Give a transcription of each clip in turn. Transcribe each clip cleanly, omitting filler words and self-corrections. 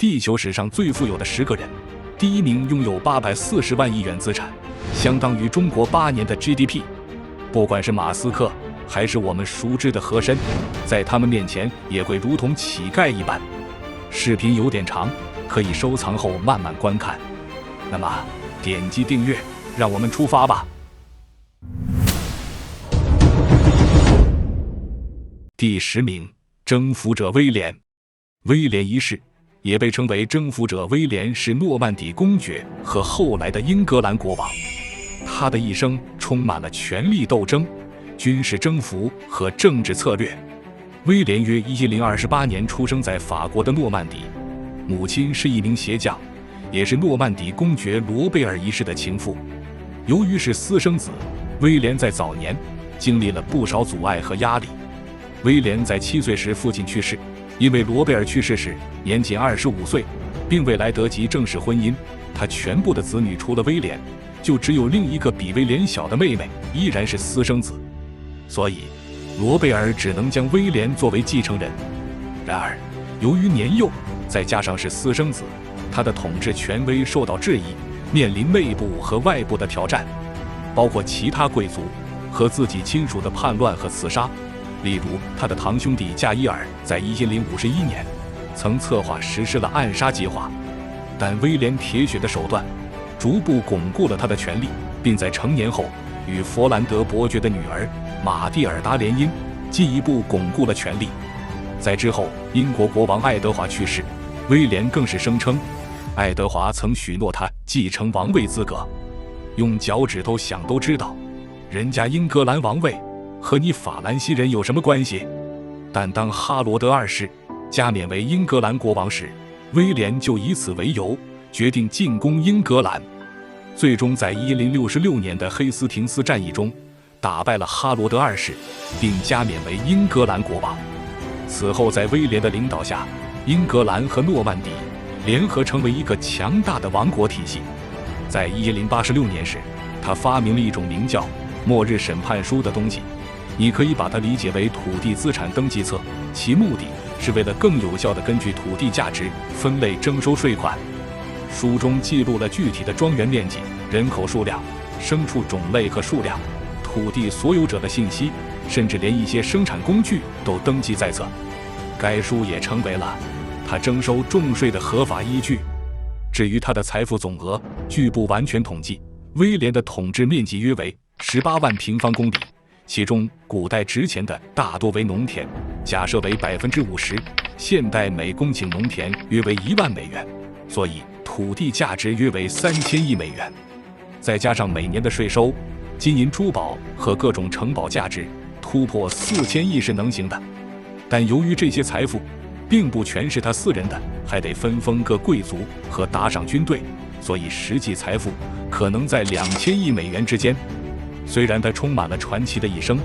地球史上最富有的10个人，第1名拥有840万亿元资产，相当于中国8年的 GDP。不管是马斯克还是我们熟知的和珅，在他们面前也会如同乞丐一般。视频有点长，可以收藏后慢慢观看。那么点击订阅，让我们出发吧。第10名，征服者威廉。威廉一世也被称为征服者威廉，是诺曼底公爵和后来的英格兰国王。他的一生充满了权力斗争、军事征服和政治策略。威廉约1028年出生在法国的诺曼底，母亲是一名鞋匠，也是诺曼底公爵罗贝尔一世的情妇。由于是私生子，威廉在早年经历了不少阻碍和压力。威廉在7岁时父亲去世，因为罗贝尔去世时年仅25岁，并未来得及正式婚姻。他全部的子女除了威廉，就只有另一个比威廉小的妹妹，依然是私生子，所以罗贝尔只能将威廉作为继承人。然而由于年幼，再加上是私生子，他的统治权威受到质疑，面临内部和外部的挑战，包括其他贵族和自己亲属的叛乱和刺杀。例如他的堂兄弟加伊尔在1051年曾策划实施了暗杀计划，但威廉铁血的手段逐步巩固了他的权力，并在成年后与佛兰德伯爵的女儿玛蒂尔达联姻，进一步巩固了权力。在之后，英国国王爱德华去世，威廉更是声称爱德华曾许诺他继承王位资格。用脚趾头想都知道，人家英格兰王位和你法兰西人有什么关系？但当哈罗德2世加冕为英格兰国王时，威廉就以此为由决定进攻英格兰，最终在1066年的黑斯廷斯战役中打败了哈罗德2世，并加冕为英格兰国王。此后在威廉的领导下，英格兰和诺曼底联合成为一个强大的王国体系。在1086年时，他发明了一种名叫末日审判书的东西，你可以把它理解为土地资产登记册，其目的是为了更有效地根据土地价值分类征收税款。书中记录了具体的庄园面积、人口数量、牲畜种类和数量、土地所有者的信息，甚至连一些生产工具都登记在册。该书也成为了他征收重税的合法依据。至于他的财富总额，据不完全统计，威廉的统治面积约为18万平方公里，其中古代值钱的大多为农田，假设为50%，现代每公顷农田约为1万美元，所以土地价值约为3000亿美元。再加上每年的税收、金银珠宝和各种城堡价值突破4000亿是能行的。但由于这些财富并不全是他私人的，还得分封各贵族和打赏军队，所以实际财富可能在2000亿美元之间。虽然他充满了传奇的一生，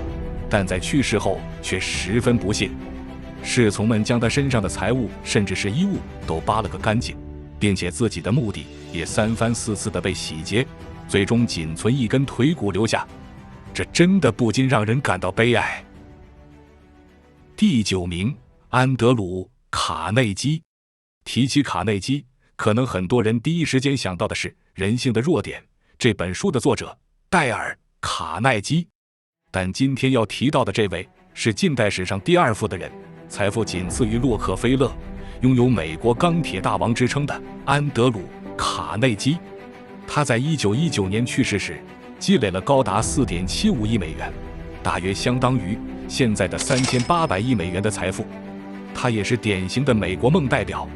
但在去世后却十分不幸，侍从们将他身上的财物甚至是衣物都扒了个干净，并且自己的墓地也3番4次的被洗劫，最终仅存一根腿骨留下。这真的不禁让人感到悲哀。第9名，安德鲁·卡内基。提起卡内基，可能很多人第一时间想到的是《人性的弱点》这本书的作者戴尔·卡耐基，但今天要提到的这位是近代史上第2富的人，财富仅次于洛克菲勒，拥有美国钢铁大王之称的安德鲁·卡内基。他在1919年去世时积累了高达4.75亿美元，大约相当于现在的3800亿美元的财富。他也是典型的美国梦代表，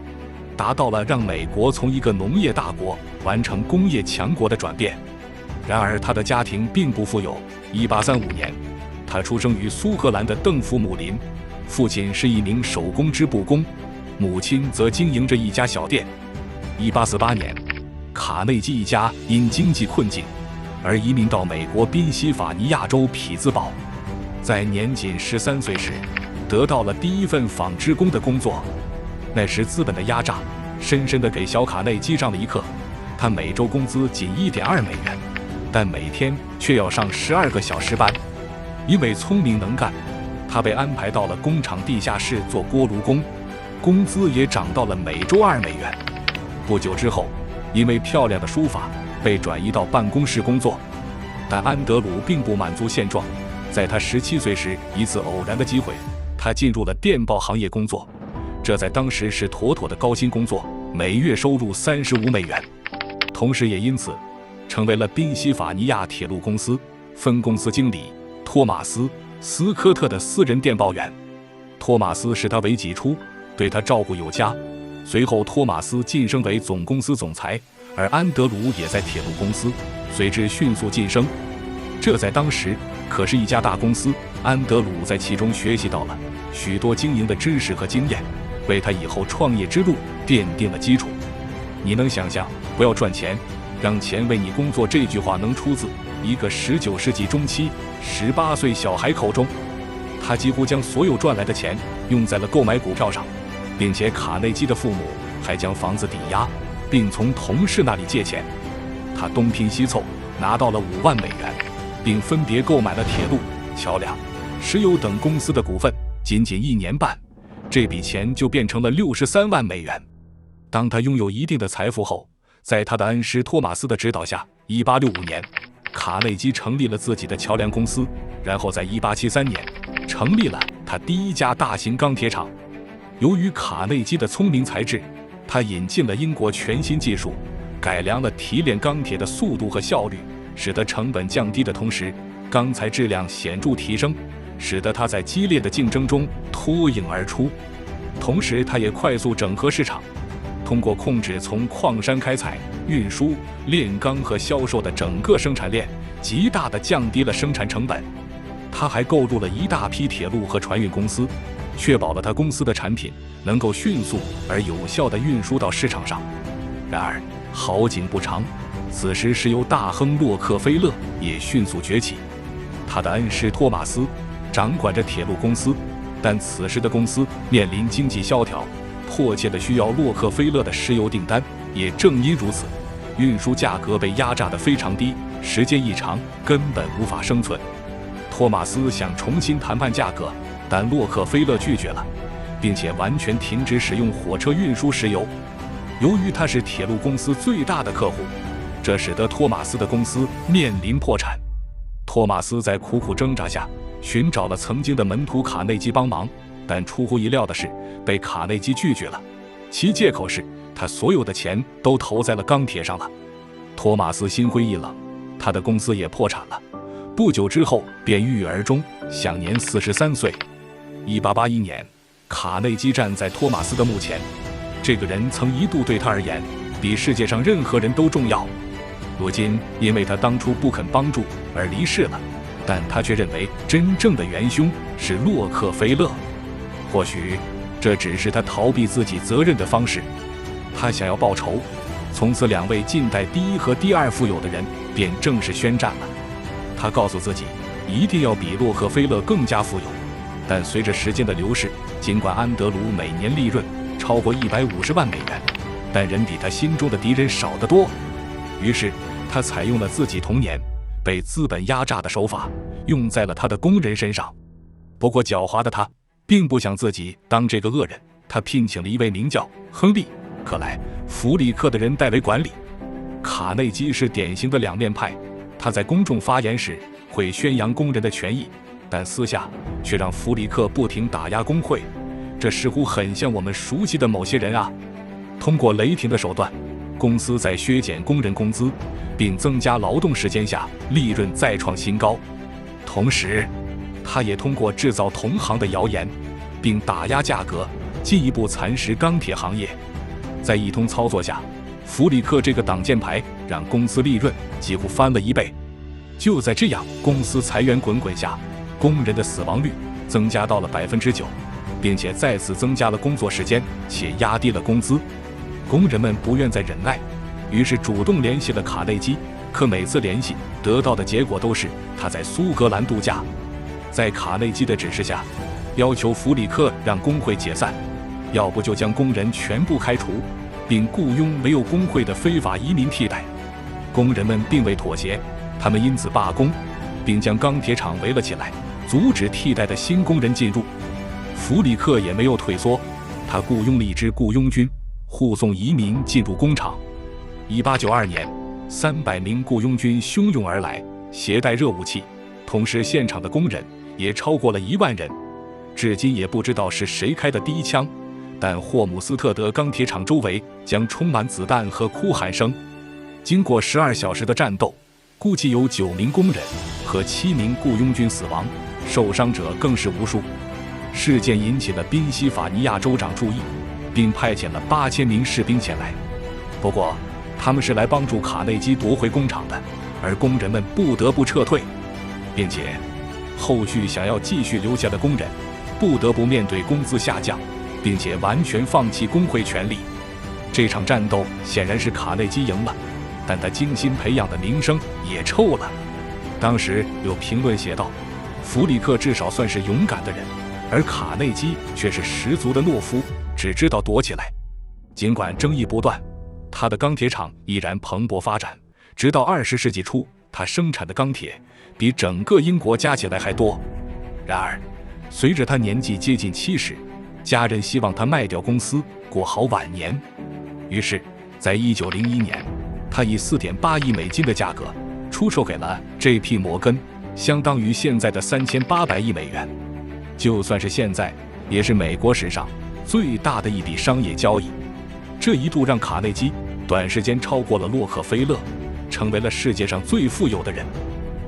达到了让美国从一个农业大国完成工业强国的转变。然而他的家庭并不富有。1835年，他出生于苏格兰的邓弗姆林，父亲是一名手工织布工，母亲则经营着一家小店。1848年，卡内基一家因经济困境而移民到美国宾夕法尼亚州匹兹堡，在年仅13岁时得到了第一份纺织工的工作。那时资本的压榨深深地给小卡内基上了一课，他每周工资仅1.2美元，但每天却要上12个小时班。因为聪明能干，他被安排到了工厂地下室做锅炉工，工资也涨到了每周2美元。不久之后，因为漂亮的书法，被转移到办公室工作。但安德鲁并不满足现状，在他17岁时，一次偶然的机会，他进入了电报行业工作。这在当时是妥妥的高薪工作，每月收入35美元，同时也因此成为了宾夕法尼亚铁路公司分公司经理托马斯·斯科特的私人电报员。托马斯视他为己出，对他照顾有加。随后，托马斯晋升为总公司总裁，而安德鲁也在铁路公司随之迅速晋升。这在当时可是一家大公司，安德鲁在其中学习到了许多经营的知识和经验，为他以后创业之路奠定了基础。你能想象“不要赚钱，让钱为你工作”这句话能出自一个19世纪中期18岁小孩口中？他几乎将所有赚来的钱用在了购买股票上，并且卡内基的父母还将房子抵押，并从同事那里借钱。他东拼西凑拿到了5万美元，并分别购买了铁路、桥梁、石油等公司的股份。仅仅1年半，这笔钱就变成了63万美元。当他拥有一定的财富后，在他的恩师托马斯的指导下，1865年，卡内基成立了自己的桥梁公司，然后在1873年成立了他第一家大型钢铁厂。由于卡内基的聪明才智，他引进了英国全新技术，改良了提炼钢铁的速度和效率，使得成本降低的同时，钢材质量显著提升，使得他在激烈的竞争中脱颖而出。同时，他也快速整合市场，通过控制从矿山开采、运输、炼钢和销售的整个生产链，极大地降低了生产成本。他还购入了一大批铁路和船运公司，确保了他公司的产品能够迅速而有效地运输到市场上。然而好景不长，此时石油大亨洛克菲勒也迅速崛起。他的恩师托马斯掌管着铁路公司，但此时的公司面临经济萧条，迫切地需要洛克菲勒的石油订单。也正因如此，运输价格被压榨得非常低，时间一长根本无法生存。托马斯想重新谈判价格，但洛克菲勒拒绝了，并且完全停止使用火车运输石油。由于他是铁路公司最大的客户，这使得托马斯的公司面临破产。托马斯在苦苦挣扎下寻找了曾经的门徒卡内基帮忙，但出乎意料的是被卡内基拒绝了，其借口是他所有的钱都投在了钢铁上了。托马斯心灰意冷，他的公司也破产了。不久之后便郁郁而终，享年43岁。1881年，卡内基站在托马斯的墓前，这个人曾一度对他而言比世界上任何人都重要。如今因为他当初不肯帮助而离世了，但他却认为真正的元凶是洛克菲勒。或许这只是他逃避自己责任的方式。他想要报仇，从此2位近代第一和第二富有的人便正式宣战了。他告诉自己一定要比洛克菲勒更加富有。但随着时间的流逝，尽管安德鲁每年利润超过150万美元，但人比他心中的敌人少得多。于是他采用了自己童年被资本压榨的手法，用在了他的工人身上。不过狡猾的他并不想自己当这个恶人，他聘请了一位名叫亨利·克莱·弗里克的人代为管理。卡内基是典型的两面派，他在公众发言时会宣扬工人的权益，但私下却让弗里克不停打压工会。这似乎很像我们熟悉的某些人啊。通过雷霆的手段，公司在削减工人工资并增加劳动时间下，利润再创新高。同时他也通过制造同行的谣言并打压价格，进一步蚕食钢铁行业。在一通操作下，弗里克这个挡箭牌让公司利润几乎翻了1倍。就在这样公司裁员滚滚下，工人的死亡率增加到了9%，并且再次增加了工作时间，且压低了工资。工人们不愿再忍耐，于是主动联系了卡内基，可每次联系得到的结果都是他在苏格兰度假。在卡内基的指示下，要求弗里克让工会解散，要不就将工人全部开除，并雇佣没有工会的非法移民替代。工人们并未妥协，他们因此罢工，并将钢铁厂围了起来，阻止替代的新工人进入。弗里克也没有退缩，他雇佣了一支雇佣军，护送移民进入工厂。1892年，300名雇佣军汹涌而来，携带热武器，同时现场的工人也超过了1万人。至今也不知道是谁开的第一枪，但霍姆斯特德钢铁厂周围将充满子弹和哭喊声。经过12小时的战斗，估计有9名工人和7名雇佣军死亡，受伤者更是无数。事件引起了宾夕法尼亚州长注意，并派遣了8000名士兵前来。不过，他们是来帮助卡内基夺回工厂的，而工人们不得不撤退，并且后续想要继续留下的工人不得不面对工资下降，并且完全放弃工会权利。这场战斗显然是卡内基赢了，但他精心培养的名声也臭了。当时有评论写道，弗里克至少算是勇敢的人，而卡内基却是十足的懦夫，只知道躲起来。尽管争议不断，他的钢铁厂依然蓬勃发展，直到20世纪初，他生产的钢铁比整个英国加起来还多。然而，随着他年纪接近70，家人希望他卖掉公司，过好晚年。于是，在1901年，他以4.8亿美金的价格出售给了 J.P. 摩根，相当于现在的3800亿美元。就算是现在，也是美国史上最大的一笔商业交易。这一度让卡内基短时间超过了洛克菲勒，成为了世界上最富有的人。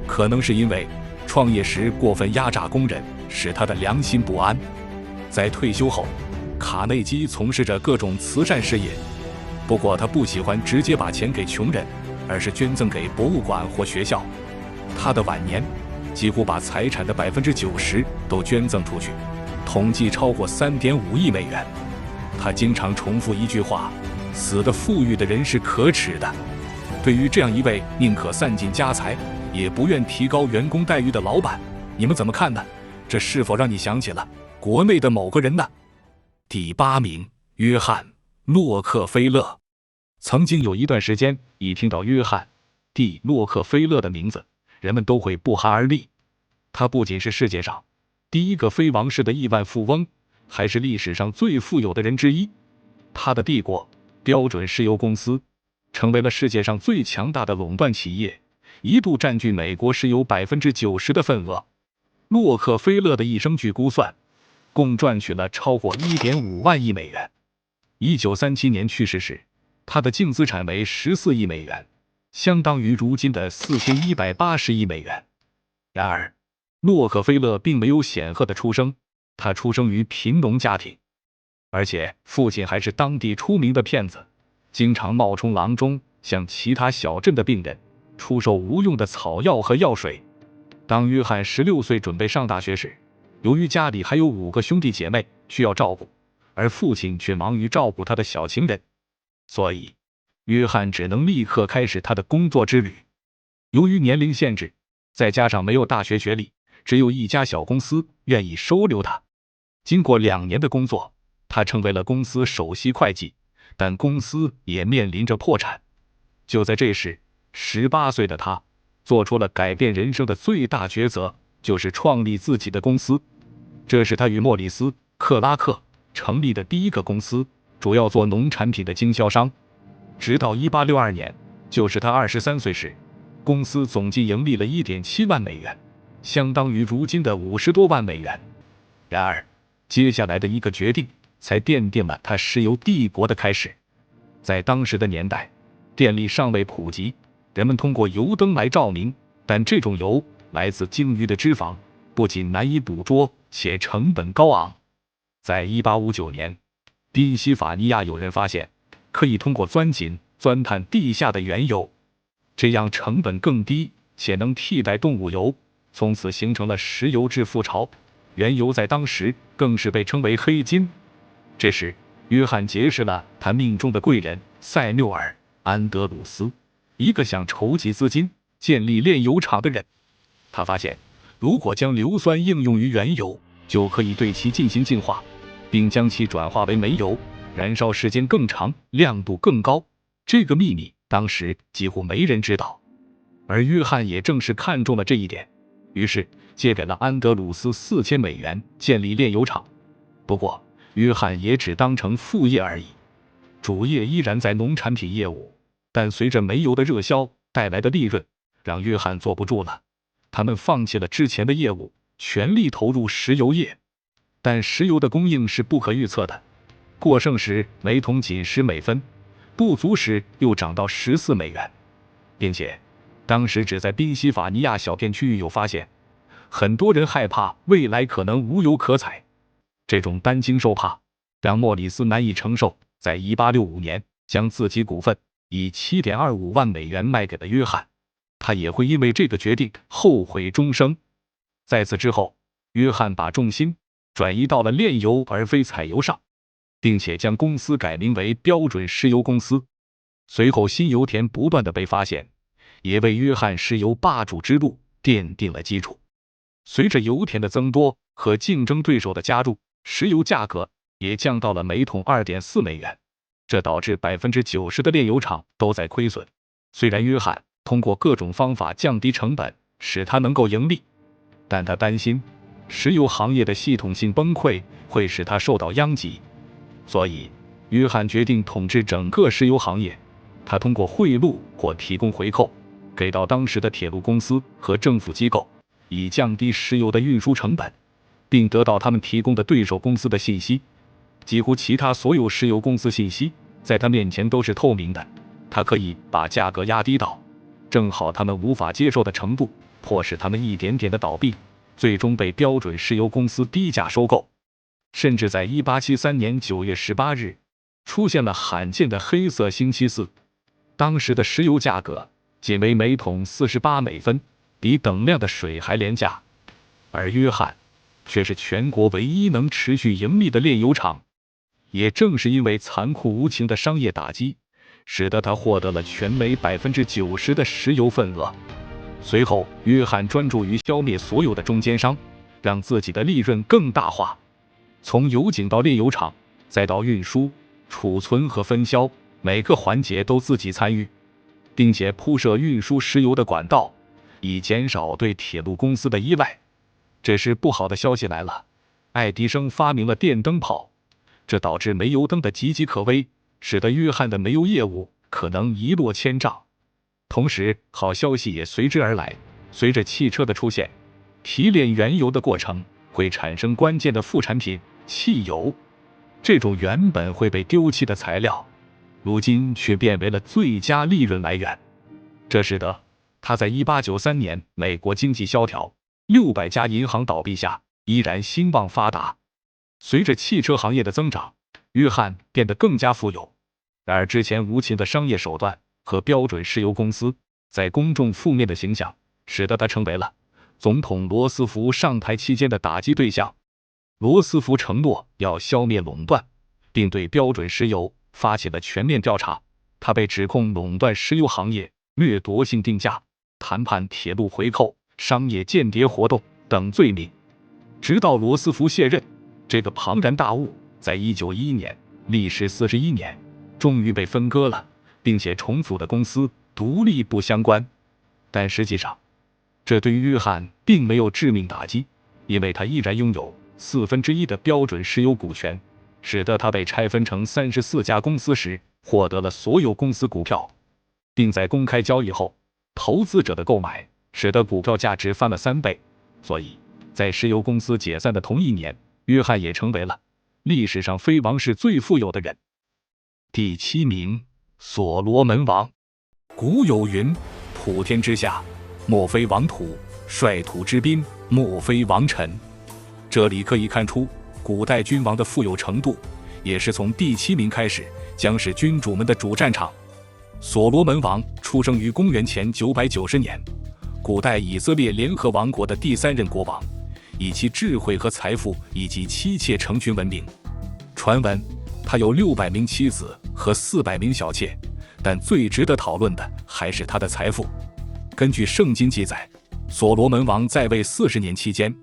可能是因为创业时过分压榨工人，使他的良心不安。在退休后，卡内基从事着各种慈善事业，不过他不喜欢直接把钱给穷人，而是捐赠给博物馆或学校。他的晚年几乎把财产的90%都捐赠出去，统计超过3.5亿美元。他经常重复一句话：死的富裕的人是可耻的。对于这样一位宁可散尽家财也不愿提高员工待遇的老板，你们怎么看呢？这是否让你想起了国内的某个人呢？第8名，约翰·洛克菲勒。曾经有一段时间，一听到约翰 ·D. 洛克菲勒的名字，人们都会不寒而栗。他不仅是世界上第一个非王室的亿万富翁，还是历史上最富有的人之一。他的帝国标准石油公司成为了世界上最强大的垄断企业，一度占据美国石油90%的份额。洛克菲勒的一生据估算，共赚取了超过1.5万亿美元。1937年去世时，他的净资产为14亿美元，相当于如今的4180亿美元。然而，洛克菲勒并没有显赫的出生，他出生于贫农家庭，而且父亲还是当地出名的骗子，经常冒充郎中，向其他小镇的病人出售无用的草药和药水。当约翰16岁准备上大学时，由于家里还有5个兄弟姐妹需要照顾，而父亲却忙于照顾他的小情人，所以约翰只能立刻开始他的工作之旅。由于年龄限制，再加上没有大学学历，只有一家小公司愿意收留他。经过2年的工作，他成为了公司首席会计，但公司也面临着破产。就在这时，18岁的他做出了改变人生的最大抉择，就是创立自己的公司。这是他与莫里斯·克拉克成立的第一个公司，主要做农产品的经销商。直到1862年，就是他23岁时，公司总计盈利了1.7万美元，相当于如今的50多万美元。然而，接下来的一个决定才奠定了他石油帝国的开始。在当时的年代，电力尚未普及，人们通过油灯来照明，但这种油来自鲸鱼的脂肪，不仅难以捕捉，且成本高昂。在1859年，宾夕法尼亚有人发现，可以通过钻井钻探地下的原油，这样成本更低，且能替代动物油，从此形成了石油致富潮。原油在当时更是被称为黑金。这时，约翰结识了他命中的贵人塞缪尔·安德鲁斯，一个想筹集资金建立炼油厂的人。他发现，如果将硫酸应用于原油，就可以对其进行净化，并将其转化为煤油，燃烧时间更长，亮度更高。这个秘密当时几乎没人知道，而约翰也正是看中了这一点，于是借给了安德鲁斯4000美元建立炼油厂。不过，约翰也只当成副业而已，主业依然在农产品业务。但随着煤油的热销带来的利润，让约翰坐不住了。他们放弃了之前的业务，全力投入石油业。但石油的供应是不可预测的，过剩时每桶仅10美分，不足时又涨到14美元，并且当时只在宾夕法尼亚小片区域有发现。很多人害怕未来可能无油可采，这种担惊受怕让莫里斯难以承受，在1865年将自己股份以7.25万美元卖给了约翰。他也会因为这个决定后悔终生。在此之后，约翰把重心转移到了炼油而非采油上，并且将公司改名为标准石油公司。随后新油田不断的被发现，也为约翰石油霸主之路奠定了基础。随着油田的增多和竞争对手的加入，石油价格也降到了每桶2.4美元，这导致 90% 的炼油厂都在亏损。虽然约翰通过各种方法降低成本，使他能够盈利，但他担心石油行业的系统性崩溃会使他受到殃及，所以约翰决定统治整个石油行业。他通过贿赂或提供回扣给到当时的铁路公司和政府机构，以降低石油的运输成本，并得到他们提供的对手公司的信息。几乎其他所有石油公司信息在他面前都是透明的，他可以把价格压低到正好他们无法接受的程度，迫使他们一点点的倒闭，最终被标准石油公司低价收购。甚至在1873年9月18日出现了罕见的黑色星期四，当时的石油价格仅为每桶48美分，比等量的水还廉价。而约翰却是全国唯一能持续盈利的炼油厂。也正是因为残酷无情的商业打击，使得他获得了全美 90% 的石油份额。随后约翰专注于消灭所有的中间商，让自己的利润更大化。从油井到炼油厂，再到运输、储存和分销，每个环节都自己参与，并且铺设运输石油的管道，以减少对铁路公司的依赖。这时不好的消息来了，爱迪生发明了电灯泡，这导致煤油灯的岌岌可危，使得约翰的煤油业务可能一落千丈。同时好消息也随之而来，随着汽车的出现，提炼原油的过程会产生关键的副产品汽油，这种原本会被丢弃的材料，如今却变为了最佳利润来源。这使得他在1893年美国经济萧条，600家银行倒闭下，依然兴旺发达。随着汽车行业的增长，约翰变得更加富有。然而之前无情的商业手段和标准石油公司在公众负面的形象，使得他成为了总统罗斯福上台期间的打击对象。罗斯福承诺要消灭垄断，并对标准石油发起了全面调查。他被指控垄断石油行业、掠夺性定价、谈判铁路回扣、商业间谍活动等罪名。直到罗斯福卸任，这个庞然大物在1911年，历时41年，终于被分割了，并且重组的公司独立不相关。但实际上，这对于约翰并没有致命打击，因为他依然拥有1/4的标准石油股权，使得他被拆分成34家公司时获得了所有公司股票，并在公开交易后，投资者的购买使得股票价值翻了3倍。所以在石油公司解散的同一年，约翰也成为了历史上非王室最富有的人。第7名，所罗门王。古有云：普天之下，莫非王土；率土之滨，莫非王臣。这里可以看出，古代君王的富有程度，也是从第7名开始，将是君主们的主战场。所罗门王出生于公元前990年，古代以色列联合王国的第3任国王，以其智慧和财富以及妻妾成群闻名。传闻他有600名妻子和400名小妾，但最值得讨论的还是他的财富。根据圣经记载，所罗门王在位40年期间，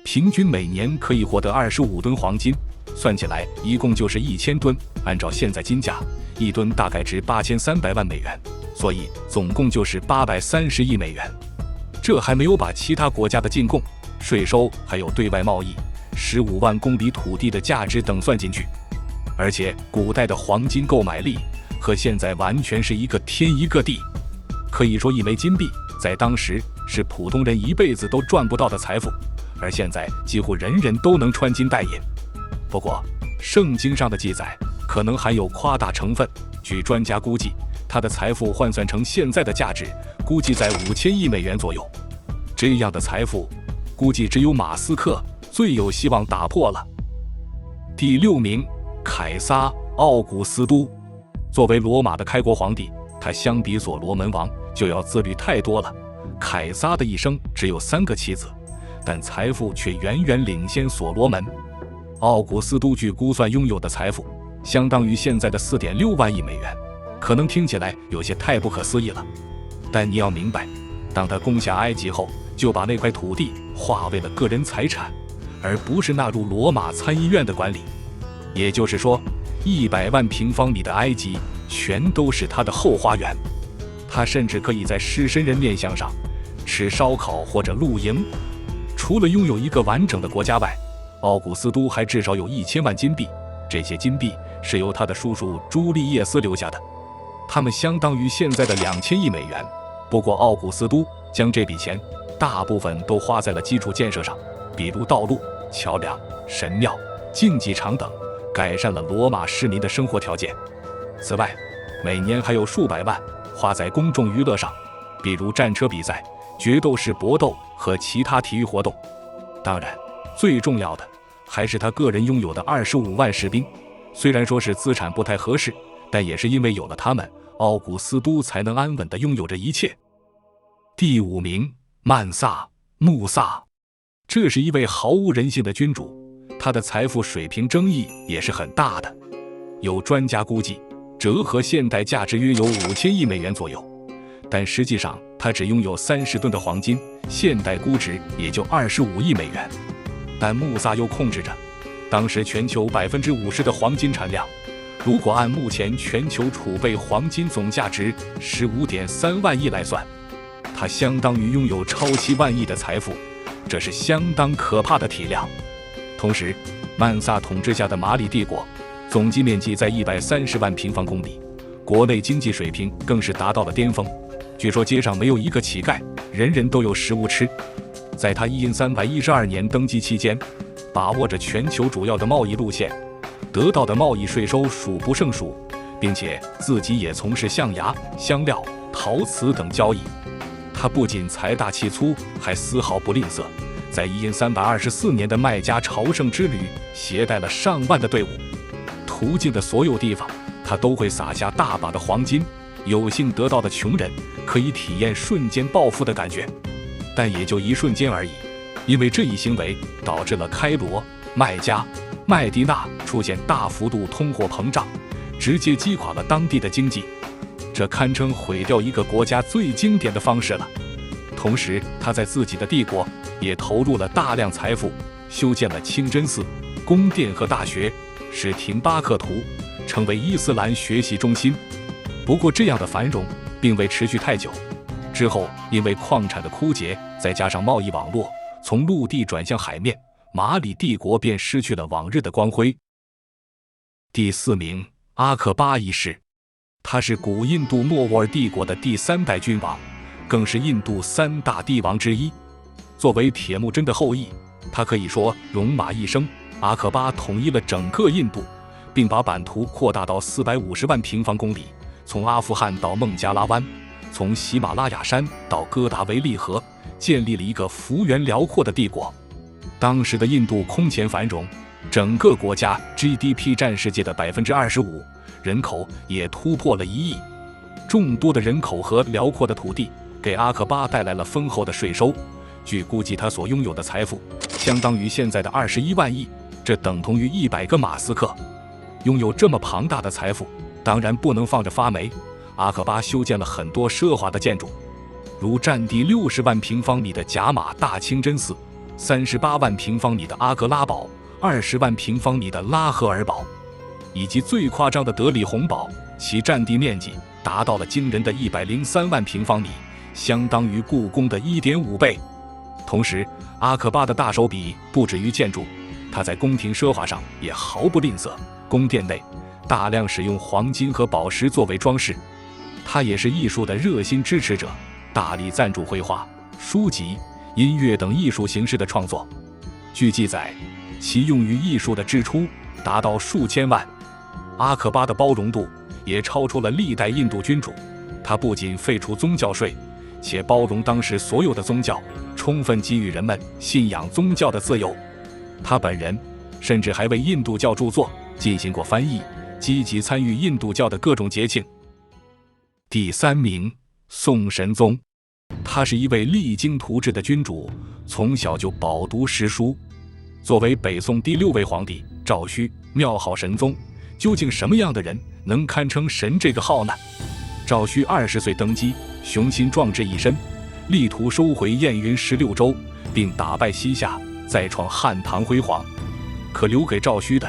平均每年可以获得25吨黄金，算起来一共就是1000吨，按照现在金价，1吨大概值8300万美元，所以总共就是830亿美元。这还没有把其他国家的进贡、税收还有对外贸易， 15万公里土地的价值等算进去。而且古代的黄金购买力和现在完全是一个天一个地，可以说1枚金币在当时是普通人一辈子都赚不到的财富，而现在几乎人人都能穿金戴银。不过圣经上的记载可能含有夸大成分，据专家估计，他的财富换算成现在的价值估计在5000亿美元左右。这样的财富估计只有马斯克最有希望打破了。第6名，凯撒·奥古斯都。作为罗马的开国皇帝，他相比所罗门王就要自律太多了。凯撒的一生只有3个妻子，但财富却远远领先所罗门。奥古斯都据估算拥有的财富相当于现在的4.6万亿美元，可能听起来有些太不可思议了。但你要明白，当他攻下埃及后，就把那块土地划为了个人财产，而不是纳入罗马参议院的管理。也就是说，100万平方米的埃及全都是他的后花园。他甚至可以在狮身人面像上吃烧烤或者露营。除了拥有一个完整的国家外，奥古斯都还至少有1000万金币，这些金币是由他的叔叔朱利叶斯留下的，他们相当于现在的2000亿美元。不过奥古斯都将这笔钱大部分都花在了基础建设上，比如道路、桥梁、神庙、竞技场等，改善了罗马市民的生活条件。此外，每年还有数百万花在公众娱乐上，比如战车比赛、决斗士搏斗和其他体育活动。当然，最重要的还是他个人拥有的25万士兵。虽然说是资产不太合适，但也是因为有了他们，奥古斯都才能安稳地拥有着一切。第5名，曼萨·穆萨。这是一位毫无人性的君主，他的财富水平争议也是很大的。有专家估计，折合现代价值约有5000亿美元左右，但实际上他只拥有30吨的黄金，现代估值也就25亿美元。但穆萨又控制着当时全球50%的黄金产量。如果按目前全球储备黄金总价值15.3万亿来算，他相当于拥有超7万亿的财富，这是相当可怕的体量。同时，曼萨统治下的马里帝国总计面积在130万平方公里，国内经济水平更是达到了巅峰。据说街上没有一个乞丐，人人都有食物吃。在他伊因312年登基期间，把握着全球主要的贸易路线，得到的贸易税收数不胜数，并且自己也从事象牙、香料、陶瓷等交易。他不仅财大气粗，还丝毫不吝啬，在伊因324年的麦加朝圣之旅携带了上万的队伍，途经的所有地方他都会撒下大把的黄金，有幸得到的穷人可以体验瞬间暴富的感觉。但也就一瞬间而已，因为这一行为导致了开罗、麦加、麦地那出现大幅度通货膨胀，直接击垮了当地的经济，这堪称毁掉一个国家最经典的方式了。同时，他在自己的帝国也投入了大量财富，修建了清真寺、宫殿和大学，使廷巴克图成为伊斯兰学习中心。不过，这样的繁荣并未持续太久。之后，因为矿产的枯竭，再加上贸易网络从陆地转向海面，马里帝国便失去了往日的光辉。第4名，阿克巴一世。他是古印度莫卧儿帝国的第3代君王，更是印度3大帝王之一。作为铁木真的后裔，他可以说戎马一生。阿克巴统一了整个印度，并把版图扩大到450万平方公里，从阿富汗到孟加拉湾，从喜马拉雅山到哥达维利河，建立了一个幅员辽阔的帝国。当时的印度空前繁荣，整个国家 GDP 占世界的 25%， 人口也突破了1亿。众多的人口和辽阔的土地给阿克巴带来了丰厚的税收，据估计他所拥有的财富相当于现在的21万亿，这等同于100个马斯克。拥有这么庞大的财富，当然不能放着发霉。阿克巴修建了很多奢华的建筑，如占地60万平方米的贾马大清真寺、38万平方米的阿格拉堡、20万平方米的拉合尔堡，以及最夸张的德里洪堡，其占地面积达到了惊人的103万平方米，相当于故宫的1.5倍。同时，阿克巴的大手笔不止于建筑，他在宫廷奢华上也毫不吝啬，宫殿内大量使用黄金和宝石作为装饰。他也是艺术的热心支持者，大力赞助绘画、书籍、音乐等艺术形式的创作。据记载，其用于艺术的支出达到数千万。阿克巴的包容度也超出了历代印度君主，他不仅废除宗教税，且包容当时所有的宗教，充分给予人们信仰宗教的自由。他本人甚至还为印度教著作进行过翻译，积极参与印度教的各种节庆。第3名，宋神宗。他是一位励精图治的君主，从小就饱读诗书。作为北宋第6位皇帝，赵顼庙号神宗，究竟什么样的人能堪称神这个号呢？赵顼20岁登基，雄心壮志一身，力图收回燕云16州，并打败西夏，再创汉唐辉煌。可留给赵顼的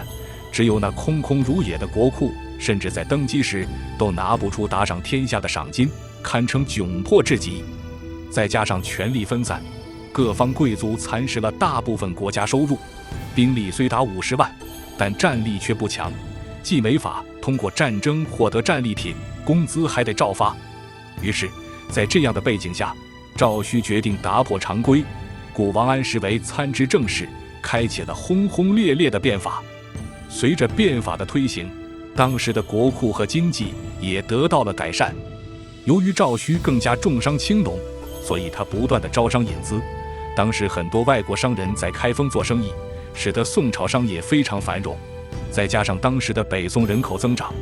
只有那空空如也的国库，甚至在登基时都拿不出打赏天下的赏金，堪称窘迫至极。再加上权力分散，各方贵族蚕食了大部分国家收入，兵力虽达50万，但战力却不强，既没法通过战争获得战利品，工资还得照发。于是在这样的背景下，赵顼决定打破常规，故王安石为参知政事，开启了轰轰烈烈的变法。随着变法的推行，当时的国库和经济也得到了改善。由于赵顼更加重商轻农，所以他不断地招商引资。当时很多外国商人在开封做生意，使得宋朝商业非常繁荣。再加上当时的北宋人口增长，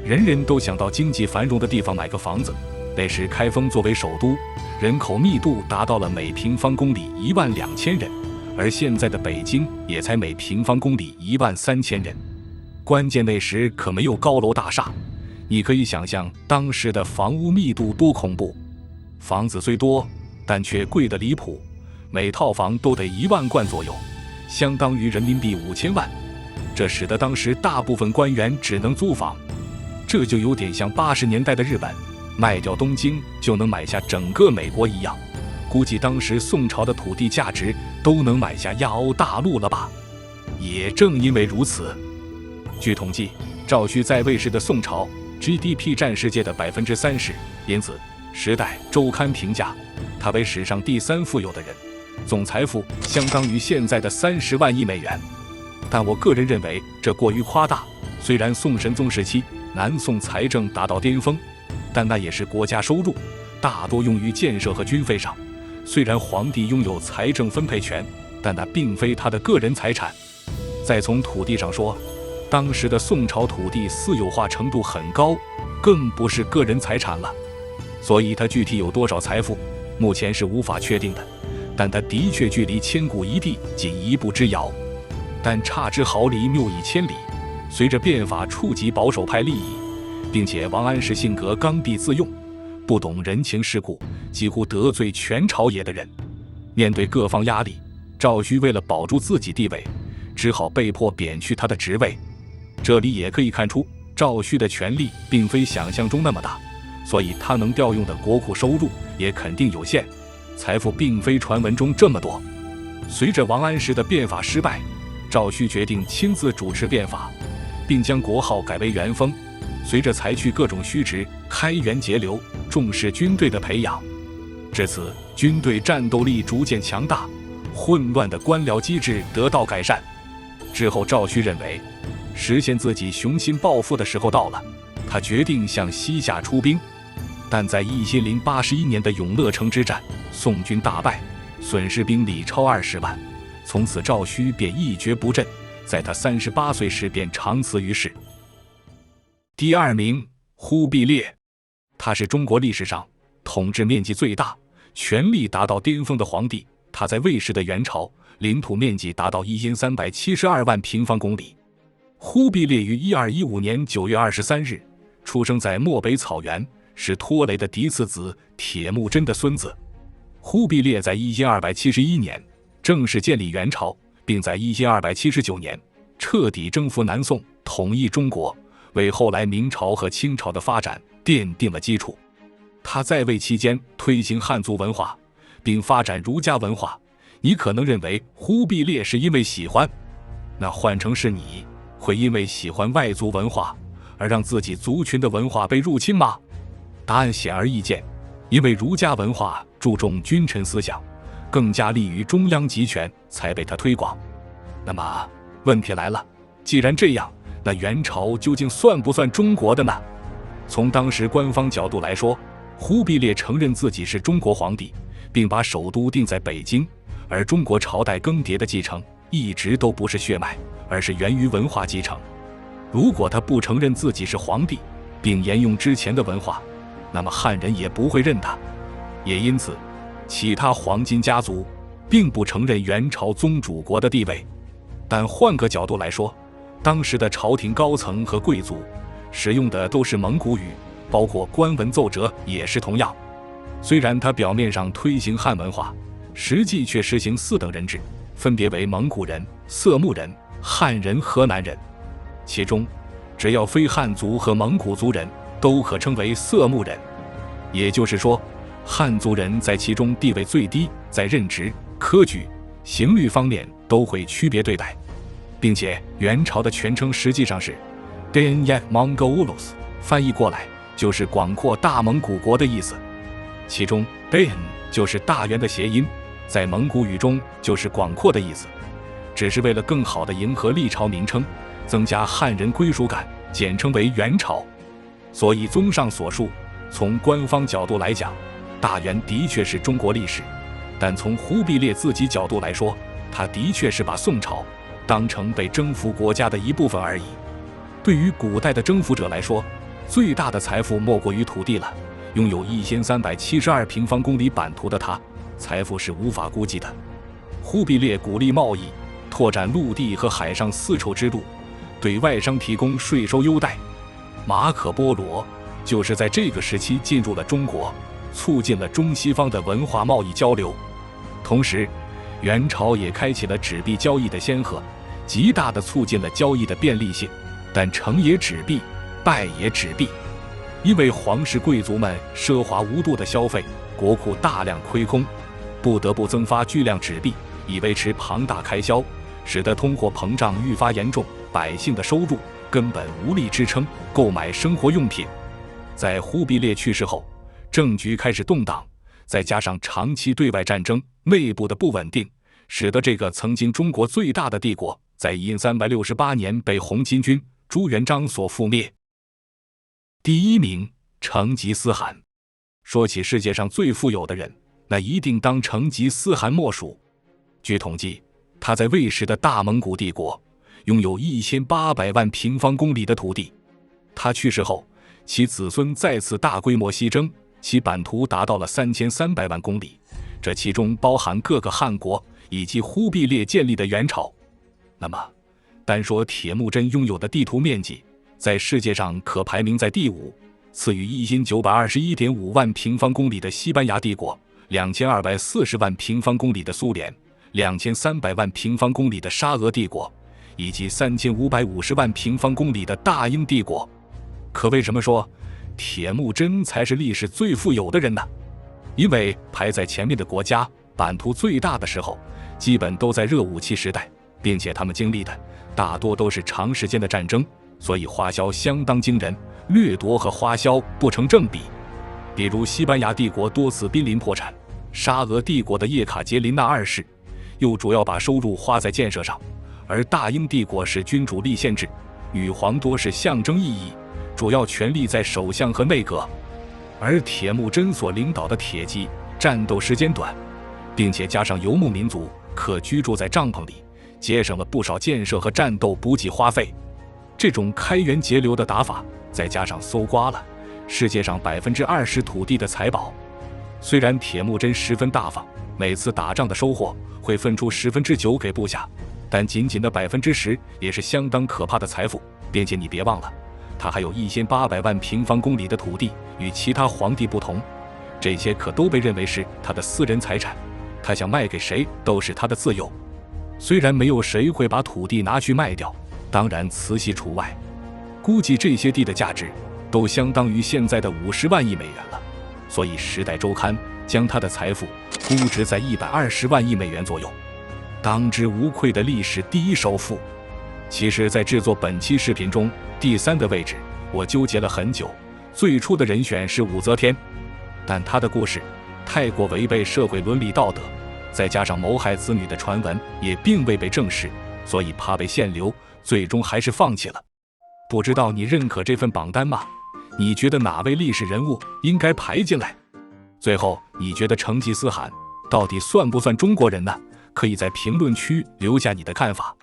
人人都想到经济繁荣的地方买个房子。那时开封作为首都，人口密度达到了每平方公里12000人，而现在的北京也才每平方公里13000人。关键那时可没有高楼大厦，你可以想象当时的房屋密度多恐怖。房子虽多，但却贵得离谱，每套房都得1万贯左右，相当于人民币5000万。这使得当时大部分官员只能租房，这就有点像80年代的日本，卖掉东京就能买下整个美国一样。估计当时宋朝的土地价值都能买下亚欧大陆了吧。也正因为如此，据统计，赵顼在位时的宋朝 GDP 占世界的30%，因此《时代周刊》评价他为史上第3富有的人，总财富相当于现在的30万亿美元。但我个人认为这过于夸大。虽然宋神宗时期南宋财政达到巅峰，但那也是国家收入大多用于建设和军费上。虽然皇帝拥有财政分配权，但那并非他的个人财产。再从土地上说，当时的宋朝土地私有化程度很高，更不是个人财产了。所以他具体有多少财富，目前是无法确定的，但他的确距离千古一帝仅一步之遥。但差之毫厘，谬以千里。随着变法触及保守派利益，并且王安石性格刚愎自用，不懂人情世故，几乎得罪全朝野的人。面对各方压力，赵顼为了保住自己地位，只好被迫贬去他的职位。这里也可以看出，赵顼的权力并非想象中那么大，所以他能调用的国库收入也肯定有限，财富并非传闻中这么多。随着王安石的变法失败，赵顼决定亲自主持变法，并将国号改为元丰。随着采取各种虚职，开源节流，重视军队的培养，至此军队战斗力逐渐强大，混乱的官僚机制得到改善。之后赵顼认为实现自己雄心抱负的时候到了，他决定向西夏出兵。但在1081年的永乐城之战，宋军大败，损失兵力超20万，从此赵顼便一蹶不振，在他38岁时便长辞于世。第2名，忽必烈。他是中国历史上统治面积最大、权力达到巅峰的皇帝。他在位时的元朝，领土面积达到1372万平方公里。忽必烈于1215年9月23日出生在漠北草原，是拖雷的嫡次子铁木真的孙子。忽必烈在1271年正式建立元朝，并在1279年彻底征服南宋，统一中国，为后来明朝和清朝的发展奠定了基础。他在位期间推行汉族文化，并发展儒家文化。你可能认为忽必烈是因为喜欢，那换成是你，会因为喜欢外族文化而让自己族群的文化被入侵吗？答案显而易见，因为儒家文化注重君臣思想，更加利于中央集权，才被他推广。那么问题来了，既然这样，那元朝究竟算不算中国的呢？从当时官方角度来说，忽必烈承认自己是中国皇帝，并把首都定在北京，而中国朝代更迭的继承一直都不是血脉，而是源于文化继承。如果他不承认自己是皇帝，并沿用之前的文化，那么汉人也不会认他。也因此，其他黄金家族并不承认元朝宗主国的地位。但换个角度来说，当时的朝廷高层和贵族使用的都是蒙古语，包括官文奏折也是同样。虽然他表面上推行汉文化，实际却实行四等人制，分别为蒙古人、色目人、汉人、河南人。其中，只要非汉族和蒙古族人都可称为色目人。也就是说，汉族人在其中地位最低，在任职、科举、刑律方面都会区别对待。并且元朝的全称实际上是 Danyat Mongolus， 翻译过来就是广阔大蒙古国的意思。其中 Dan 就是大元的谐音，在蒙古语中就是广阔的意思，只是为了更好地迎合历朝名称，增加汉人归属感，简称为元朝。所以综上所述，从官方角度来讲，大元的确是中国历史，但从忽必烈自己角度来说，他的确是把宋朝当成被征服国家的一部分而已。对于古代的征服者来说，最大的财富莫过于土地了。拥有1372平方公里版图的他，财富是无法估计的。忽必烈鼓励贸易，拓展陆地和海上丝绸之路，对外商提供税收优待。马可·波罗就是在这个时期进入了中国，促进了中西方的文化贸易交流。同时，元朝也开启了纸币交易的先河，极大地促进了交易的便利性。但成也纸币，败也纸币。因为皇室贵族们奢华无度的消费，国库大量亏空，不得不增发巨量纸币，以维持庞大开销，使得通货膨胀愈发严重，百姓的收入根本无力支撑购买生活用品。在忽必烈去世后，政局开始动荡，再加上长期对外战争，内部的不稳定，使得这个曾经中国最大的帝国，在1368年被红巾军朱元璋所覆灭。第一名，成吉思汗。说起世界上最富有的人，那一定当成吉思汗莫属。据统计，他在魏时的大蒙古帝国拥有1800万平方公里的土地。他去世后，其子孙再次大规模西征，其版图达到了3300万公里，这其中包含各个汗国以及忽必烈建立的元朝。那么，单说铁木真拥有的地图面积，在世界上可排名在第5，次于1921.5万平方公里的西班牙帝国，2240万平方公里的苏联，2300万平方公里的沙俄帝国，以及3550万平方公里的大英帝国。可为什么说铁木真才是历史最富有的人呢？因为排在前面的国家版图最大的时候，基本都在热武器时代，并且他们经历的大多都是长时间的战争，所以花销相当惊人，掠夺和花销不成正比。比如西班牙帝国多次濒临破产，沙俄帝国的叶卡捷琳娜二世又主要把收入花在建设上，而大英帝国是君主立宪制，女皇多是象征意义，主要权力在首相和内阁。而铁木真所领导的铁骑战斗时间短，并且加上游牧民族可居住在帐篷里，节省了不少建设和战斗补给花费。这种开源节流的打法，再加上搜刮了世界上20%土地的财宝，虽然铁木真十分大方，每次打仗的收获会分出9%给部下，但仅仅的10%也是相当可怕的财富。并且你别忘了，他还有1800万平方公里的土地，与其他皇帝不同，这些可都被认为是他的私人财产，他想卖给谁都是他的自由。虽然没有谁会把土地拿去卖掉，当然慈禧除外，估计这些地的价值都相当于现在的50万亿美元了。所以《时代周刊》将他的财富估值在120万亿美元左右，当之无愧的历史第一首富。其实，在制作本期视频中，第3的位置我纠结了很久。最初的人选是武则天，但他的故事太过违背社会伦理道德，再加上谋害子女的传闻也并未被证实，所以怕被限流，最终还是放弃了。不知道你认可这份榜单吗？你觉得哪位历史人物应该排进来？最后，你觉得成吉思汗到底算不算中国人呢？可以在评论区留下你的看法。